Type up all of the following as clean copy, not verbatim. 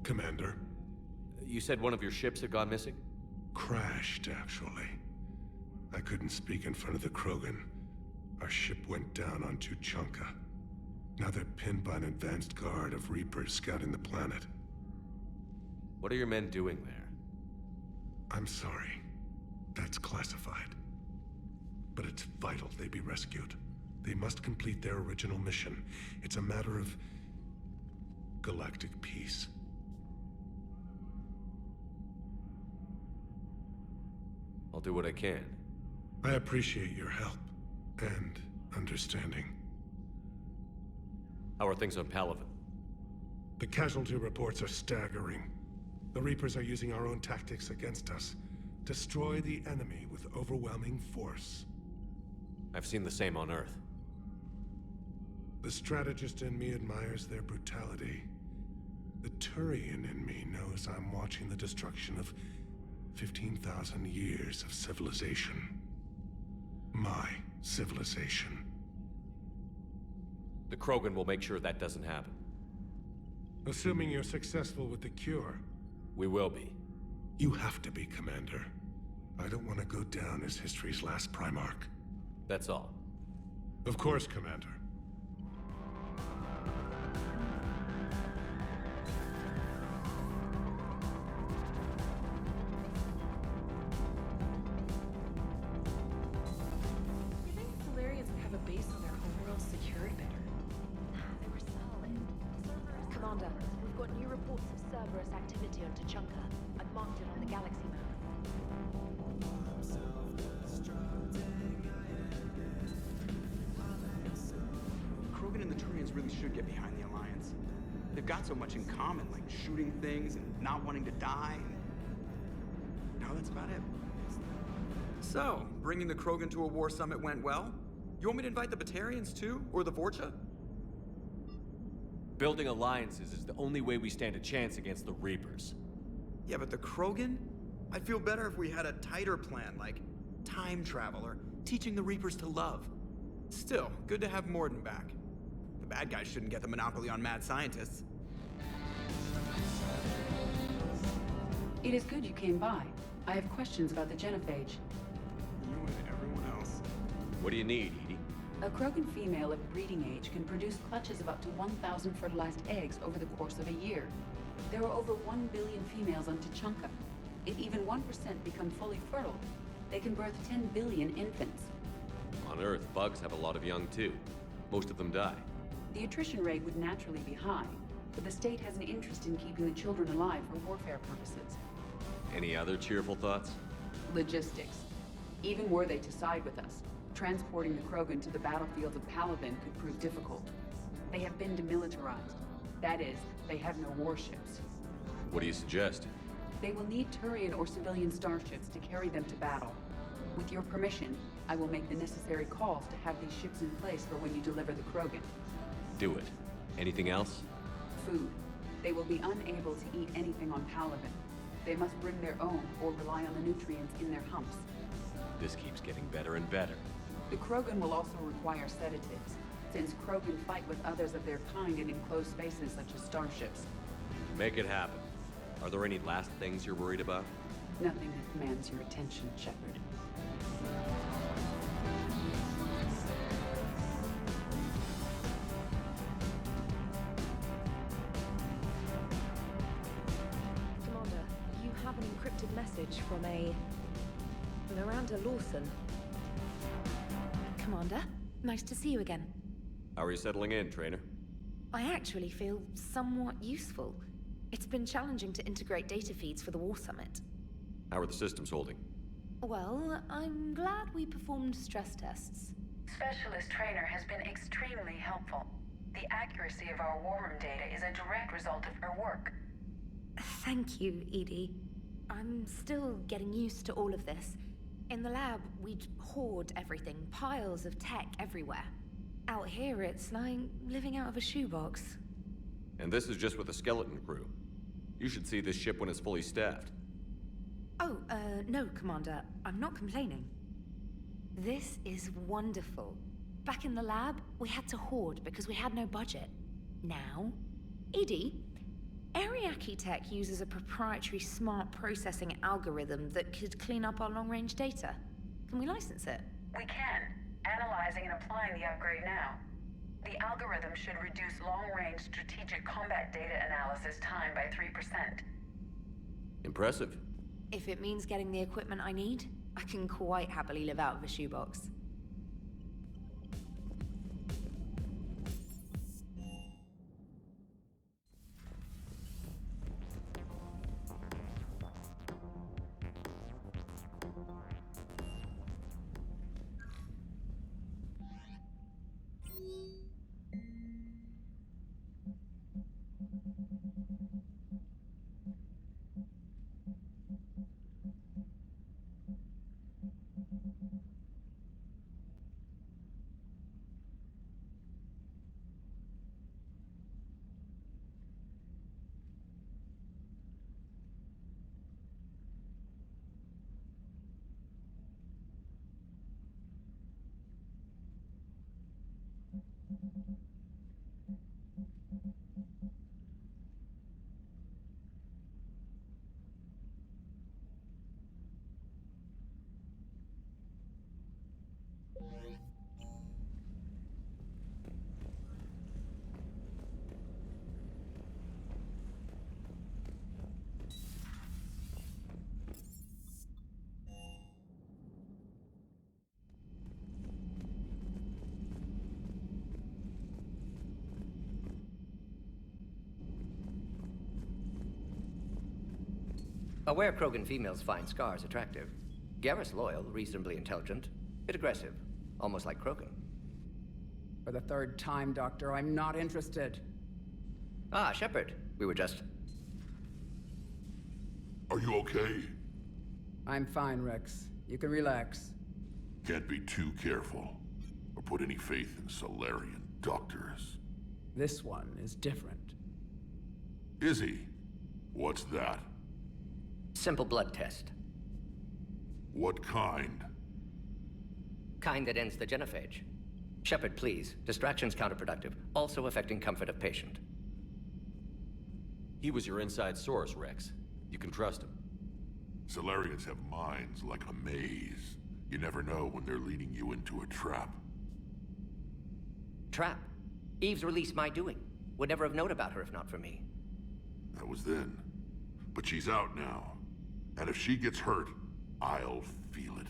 Commander. You said one of your ships had gone missing? Crashed, actually. I couldn't speak in front of the Krogan. Our ship went down on Tuchanka. Now they're pinned by an advanced guard of Reapers scouting the planet. What are your men doing there? I'm sorry. That's classified. But it's vital they be rescued. They must complete their original mission. It's a matter of galactic peace. I'll do what I can. I appreciate your help and understanding. How are things on Palaven? The casualty reports are staggering. The Reapers are using our own tactics against us. Destroy the enemy with overwhelming force. I've seen the same on Earth. The strategist in me admires their brutality. The Turian in me knows I'm watching the destruction of 15,000 years of civilization. My civilization. The Krogan will make sure that doesn't happen. Assuming you're successful with the cure. We will be. You have to be, Commander. I don't want to go down as history's last Primarch. That's all. Of course, Commander. You think the Solarians would have a base on their homeworld secured better? Nah, they were solid. Commander, we've got new reports of Cerberus activity on Tuchanka. I've marked it on the galaxy map. Krogan and the Turians really should get behind the Alliance. They've got so much in common, like shooting things and not wanting to die. No, that's about it. So, bringing the Krogan to a war summit went well? You want me to invite the Batarians too? Or the Vorcha? Building alliances is the only way we stand a chance against the Reapers. Yeah, but the Krogan? I'd feel better if we had a tighter plan, like time travel or teaching the Reapers to love. Still, good to have Morden back. The bad guys shouldn't get the monopoly on mad scientists. It is good you came by. I have questions about the genophage. You and everyone else. What do you need, Edie? A Krogan female of breeding age can produce clutches of up to 1,000 fertilized eggs over the course of a year. There are over 1 billion females on Tuchanka. If even 1% become fully fertile, they can birth 10 billion infants. On Earth, bugs have a lot of young too. Most of them die. The attrition rate would naturally be high, but the state has an interest in keeping the children alive for warfare purposes. Any other cheerful thoughts? Logistics. Even were they to side with us, transporting the Krogan to the battlefields of Palaven could prove difficult. They have been demilitarized. That is, they have no warships. What do you suggest? They will need Turian or civilian starships to carry them to battle. With your permission, I will make the necessary calls to have these ships in place for when you deliver the Krogan. Do it. Anything else? Food. They will be unable to eat anything on Palaven. They must bring their own or rely on the nutrients in their humps. This keeps getting better and better. The Krogan will also require sedatives, since Krogan fight with others of their kind in enclosed spaces such as starships. Make it happen. Are there any last things you're worried about? Nothing that commands your attention, Shepard. Commander, you have an encrypted message from a Miranda Lawson. Commander, nice to see you again. How are you settling in, trainer? I actually feel somewhat useful. It's been challenging to integrate data feeds for the War Summit. How are the systems holding? Well, I'm glad we performed stress tests. Specialist Trainer has been extremely helpful. The accuracy of our war room data is a direct result of her work. Thank you, Edie. I'm still getting used to all of this. In the lab, we'd hoard everything, piles of tech everywhere. Out here, it's like living out of a shoebox. And this is just with a skeleton crew. You should see this ship when it's fully staffed. Oh, no, Commander. I'm not complaining. This is wonderful. Back in the lab, we had to hoard because we had no budget. Now, Edie, Ariake Tech uses a proprietary smart processing algorithm that could clean up our long-range data. Can we license it? We can. Analyzing and applying the upgrade now. The algorithm should reduce long-range strategic combat data analysis time by 3%. Impressive. If it means getting the equipment I need, I can quite happily live out of a shoebox. Aware Krogan females find scars attractive. Garrus loyal, reasonably intelligent, bit aggressive, almost like Krogan. For the third time, Doctor, I'm not interested. Ah, Shepard. We were just... Are you okay? I'm fine, Rex. You can relax. Can't be too careful, or put any faith in Solarian doctors. This one is different. Is he? What's that? Simple blood test. What kind? Kind that ends the genophage. Shepard, please. Distraction's counterproductive, also affecting comfort of patient. He was your inside source, Rex. You can trust him. Solarians have minds like a maze. You never know when they're leading you into a trap. Trap. Eve's release my doing. Would never have known about her if not for me. That was then. But she's out now. And if she gets hurt, I'll feel it.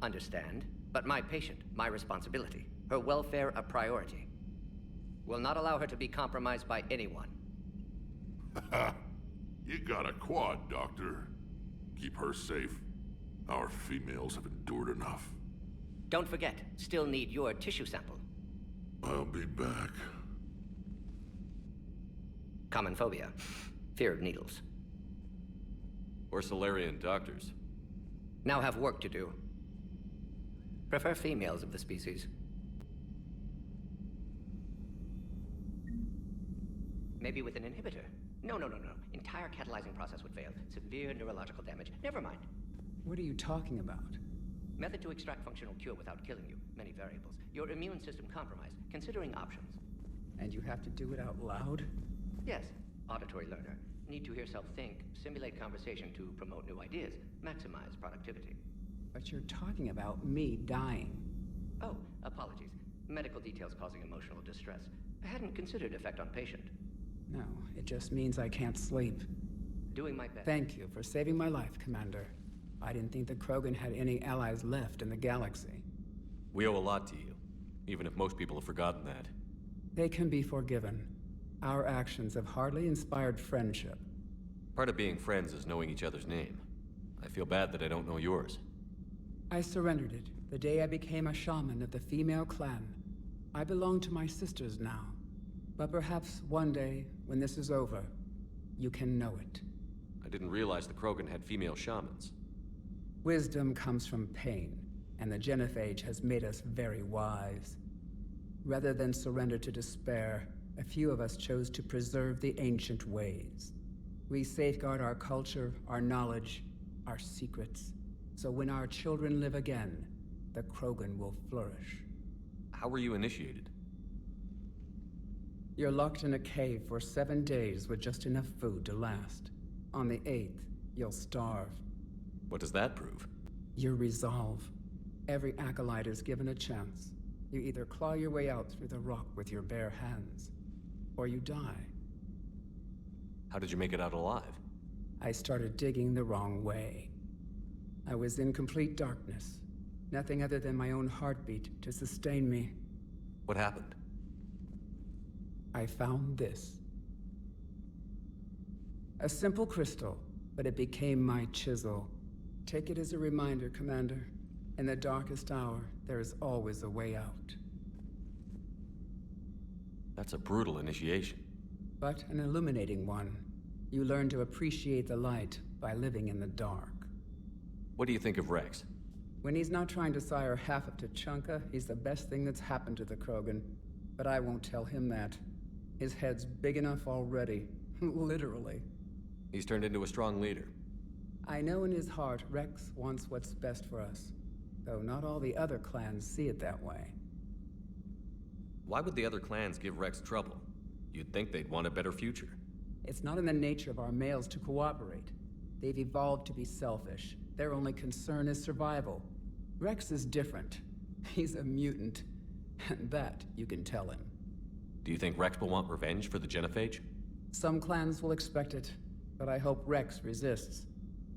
Understand. But my patient, my responsibility. Her welfare a priority. Will not allow her to be compromised by anyone. You got a quad, Doctor. Keep her safe. Our females have endured enough. Don't forget, still need your tissue sample. I'll be back. Common phobia. Fear of needles. Or Solarian doctors. Now have work to do. Prefer females of the species. Maybe with an inhibitor. No. Entire catalyzing process would fail. Severe neurological damage. Never mind. What are you talking about? Method to extract functional cure without killing you. Many variables. Your immune system compromised. Considering options. And you have to do it out loud? Yes. Auditory learner. Need to hear self think. Simulate conversation to promote new ideas. Maximize productivity. But you're talking about me dying. Oh, apologies. Medical details causing emotional distress. I hadn't considered effect on patient. No, it just means I can't sleep. Doing my best. Thank you for saving my life, Commander. I didn't think the Krogan had any allies left in the galaxy. We owe a lot to you, even if most people have forgotten that. They can be forgiven. Our actions have hardly inspired friendship. Part of being friends is knowing each other's name. I feel bad that I don't know yours. I surrendered it the day I became a shaman of the female clan. I belong to my sisters now. But perhaps one day, when this is over, you can know it. I didn't realize the Krogan had female shamans. Wisdom comes from pain, and the genophage has made us very wise. Rather than surrender to despair, a few of us chose to preserve the ancient ways. We safeguard our culture, our knowledge, our secrets. So when our children live again, the Krogan will flourish. How were you initiated? You're locked in a cave for 7 days with just enough food to last. On the 8th, you'll starve. What does that prove? Your resolve. Every acolyte is given a chance. You either claw your way out through the rock with your bare hands, or you die. How did you make it out alive? I started digging the wrong way. I was in complete darkness. Nothing other than my own heartbeat to sustain me. What happened? I found this. A simple crystal, but it became my chisel. Take it as a reminder, Commander. In the darkest hour, there is always a way out. That's a brutal initiation. But an illuminating one. You learn to appreciate the light by living in the dark. What do you think of Rex? When he's not trying to sire half of Tuchanka, he's the best thing that's happened to the Krogan. But I won't tell him that. His head's big enough already. Literally. He's turned into a strong leader. I know in his heart Rex wants what's best for us. Though not all the other clans see it that way. Why would the other clans give Rex trouble? You'd think they'd want a better future. It's not in the nature of our males to cooperate. They've evolved to be selfish. Their only concern is survival. Rex is different. He's a mutant. And that you can tell him. Do you think Rex will want revenge for the Genophage? Some clans will expect it, but I hope Rex resists.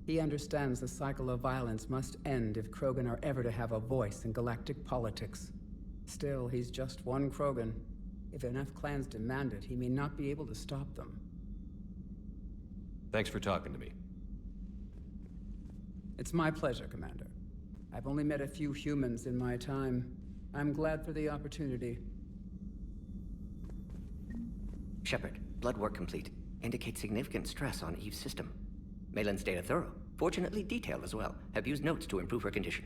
He understands the cycle of violence must end if Krogan are ever to have a voice in galactic politics. Still, he's just one Krogan. If enough clans demand it, he may not be able to stop them. Thanks for talking to me. It's my pleasure, Commander. I've only met a few humans in my time. I'm glad for the opportunity. Shepard, blood work complete. Indicates significant stress on Eve's system. Malin's data thorough. Fortunately detailed as well. Have used notes to improve her condition.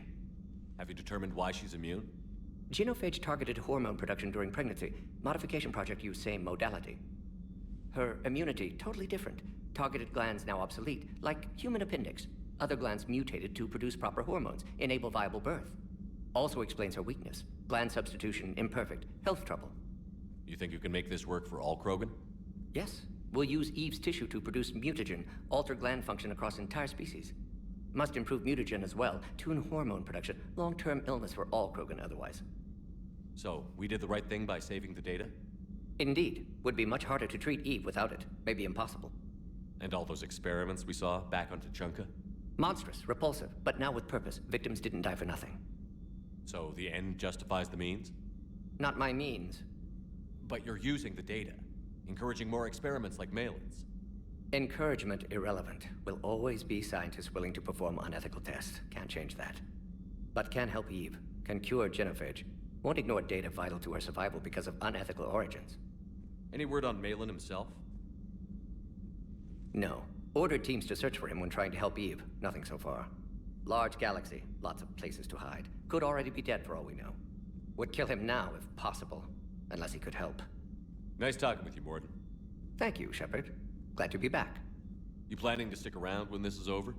Have you determined why she's immune? Genophage targeted hormone production during pregnancy. Modification project used same modality. Her immunity, totally different. Targeted glands now obsolete, like human appendix. Other glands mutated to produce proper hormones, enable viable birth. Also explains her weakness. Gland substitution imperfect. Health trouble. You think you can make this work for all Krogan? Yes. We'll use Eve's tissue to produce mutagen, alter gland function across entire species. Must improve mutagen as well, tune hormone production. Long-term illness for all Krogan otherwise. So, we did the right thing by saving the data? Indeed. Would be much harder to treat Eve without it. Maybe impossible. And all those experiments we saw back on Tuchanka? Monstrous, repulsive, but now with purpose. Victims didn't die for nothing. So the end justifies the means? Not my means. But you're using the data, encouraging more experiments like Malin's. Encouragement irrelevant. Will always be scientists willing to perform unethical tests. Can't change that. But can help Eve. Can cure Genophage. Won't ignore data vital to her survival because of unethical origins. Any word on Malin himself? No. Ordered teams to search for him when trying to help Eve. Nothing so far. Large galaxy. Lots of places to hide. Could already be dead for all we know. Would kill him now if possible. Unless he could help. Nice talking with you, Morden. Thank you, Shepard. Glad to be back. You planning to stick around when this is over?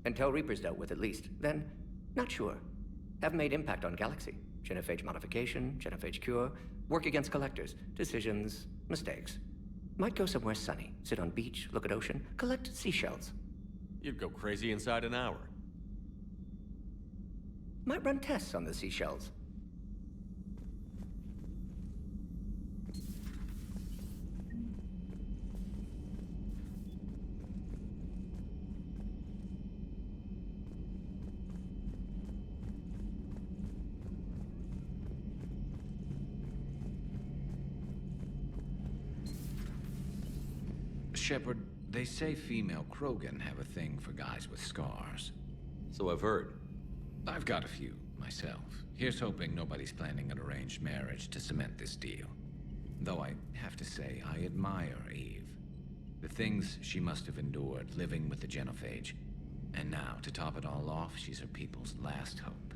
Until Reaper's dealt with at least. Then, not sure. Have made impact on Galaxy. Genophage modification, Genophage cure, work against collectors, decisions, mistakes. Might go somewhere sunny, sit on beach, look at ocean, collect seashells. You'd go crazy inside an hour. Might run tests on the seashells. Shepard, they say female Krogan have a thing for guys with scars. So I've heard. I've got a few, myself. Here's hoping nobody's planning an arranged marriage to cement this deal. Though I have to say, I admire Eve. The things she must have endured living with the Genophage. And now, to top it all off, she's her people's last hope.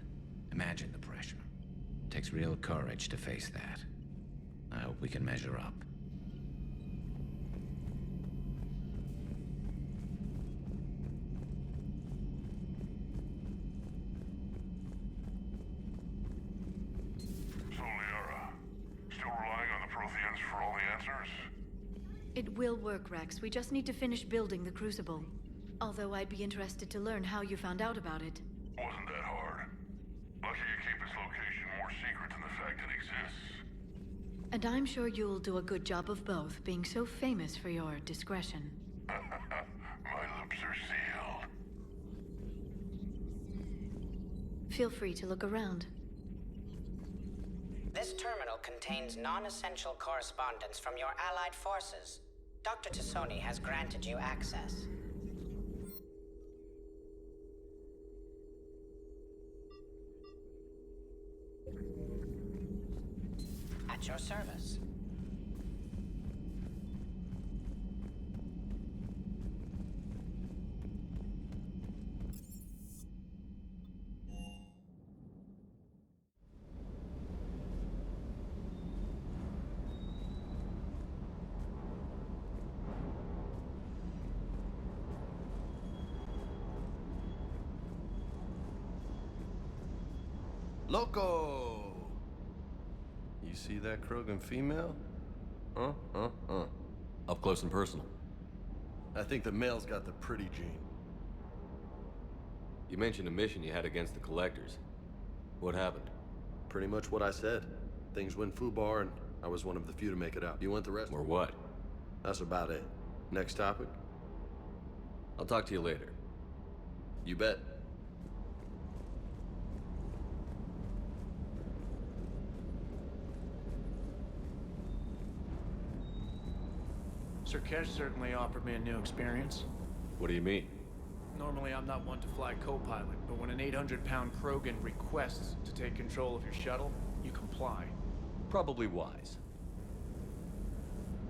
Imagine the pressure. Takes real courage to face that. I hope we can measure up. So, Liara, still relying on the Protheans for all the answers? It will work, Rex. We just need to finish building the Crucible. Although I'd be interested to learn how you found out about it. Wasn't that hard. Lucky you keep its location more secret than the fact it exists. And I'm sure you'll do a good job of both, being so famous for your discretion. My lips are sealed. Feel free to look around. This terminal contains non-essential correspondence from your allied forces. Dr. Tassoni has granted you access. At your service. Loco! You see that Krogan female? Up close and personal. I think the male's got the pretty gene. You mentioned a mission you had against the Collectors. What happened? Pretty much what I said. Things went foobar, and I was one of the few to make it out. You want the rest? Or what? That's about it. Next topic? I'll talk to you later. You bet. Sir Kesh certainly offered me a new experience. What do you mean? Normally, I'm not one to fly co-pilot, but when an 800-pound Krogan requests to take control of your shuttle, you comply. Probably wise.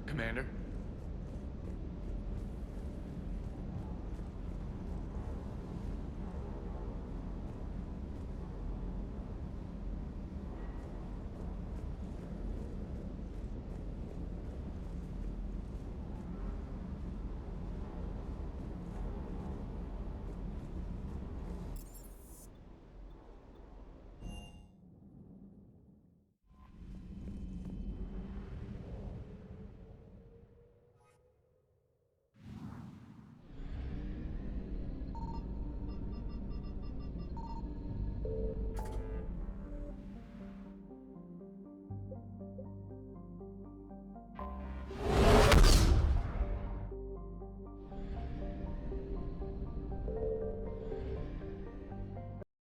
Commander?